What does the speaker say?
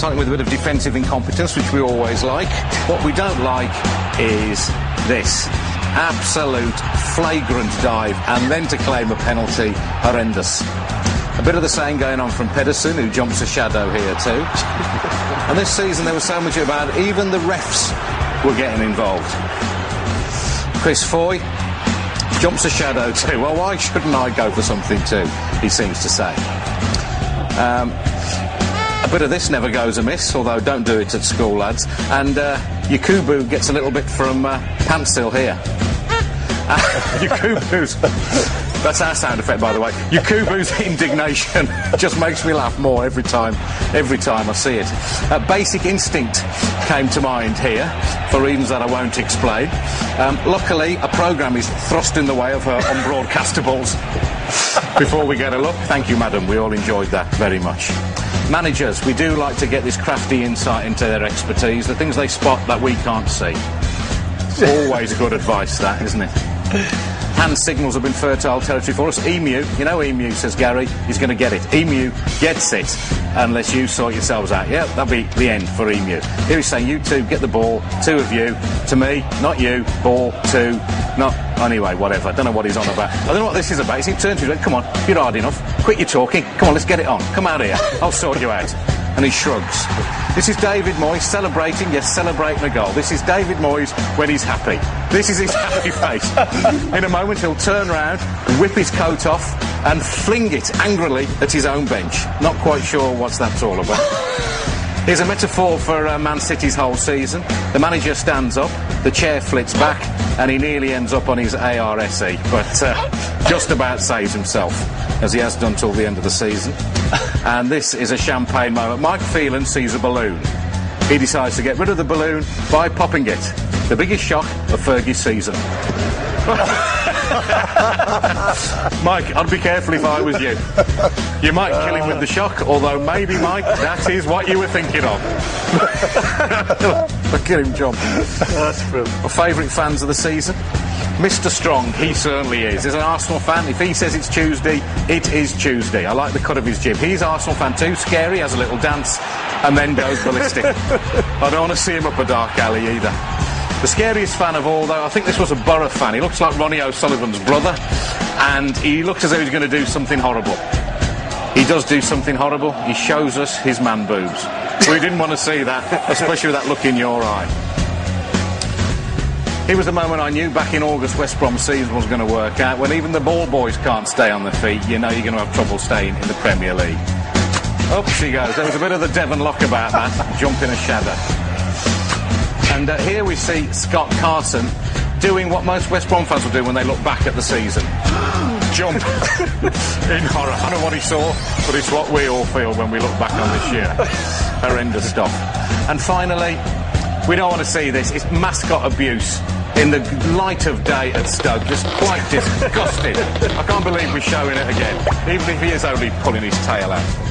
starting with a bit of defensive incompetence, which we always like. What we don't like is this. Absolute flagrant dive, and then to claim a penalty, horrendous. A bit of the same going on from Pedersen, who jumps a shadow here too. And this season there was so much about it, even the refs were getting involved. Chris Foy jumps a shadow too. Well, why shouldn't I go for something too, he seems to say. A bit of this never goes amiss, although don't do it at school, lads. And Yakubu gets a little bit from Pantsil here. Yakubu's... That's our sound effect, by the way. Yakubu's indignation just makes me laugh more every time I see it. Basic Instinct came to mind here, for reasons that I won't explain. Luckily, a programme is thrust in the way of her unbroadcastables before we get a look. Thank you, madam. We all enjoyed that very much. Managers, we do like to get this crafty insight into their expertise, the things they spot that we can't see. Always good advice, that, isn't it? Hand signals have been fertile territory for us. Emu, you know Emu, says Gary, he's going to get it. Emu gets it, unless you sort yourselves out. Yeah, that'll be the end for Emu. Here he's saying, you two, get the ball, two of you, to me, not you, ball, two, not... Anyway, whatever, I don't know what he's on about. I don't know what this is about. He turned to me, come on, you're hard enough, quit your talking, come on, let's get it on, come out here, I'll sort you out. And he shrugs. This is David Moyes celebrating, yes, celebrating a goal. This is David Moyes when he's happy. This is his happy face. In a moment he'll turn round, whip his coat off and fling it angrily at his own bench. Not quite sure what that's all about. Here's a metaphor for Man City's whole season. The manager stands up, the chair flits back, and he nearly ends up on his ARSE, but just about saves himself, as he has done till the end of the season. And this is a champagne moment. Mike Phelan sees a balloon. He decides to get rid of the balloon by popping it. The biggest shock of Fergie's season. Mike, I'd be careful if I was you. You might kill him with the shock, although maybe, Mike, that is what you were thinking of. Look at him jump. That's brilliant. My favourite fans of the season? Mr. Strong, he certainly is. As an Arsenal fan, if he says it's Tuesday, it is Tuesday. I like the cut of his jib. He's Arsenal fan too. Scary, has a little dance, and then goes ballistic. I don't want to see him up a dark alley either. The scariest fan of all, though, I think this was a Borough fan. He looks like Ronnie O'Sullivan's brother, and he looks as though he's going to do something horrible. He does do something horrible. He shows us his man boobs. We didn't want to see that, especially with that look in your eye. Here was the moment I knew back in August West Brom's season was going to work out. When even the ball boys can't stay on their feet, you know you're going to have trouble staying in the Premier League. Up she goes. There was a bit of the Devon Lock about that, jumping a shadow. And here we see Scott Carson doing what most West Brom fans will do when they look back at the season. Jump in horror. I don't know what he saw, but it's what we all feel when we look back on this year. Horrendous stuff. And finally, we don't want to see this. It's mascot abuse in the light of day at Stoke. Just quite disgusting. I can't believe we're showing it again, even if he is only pulling his tail out.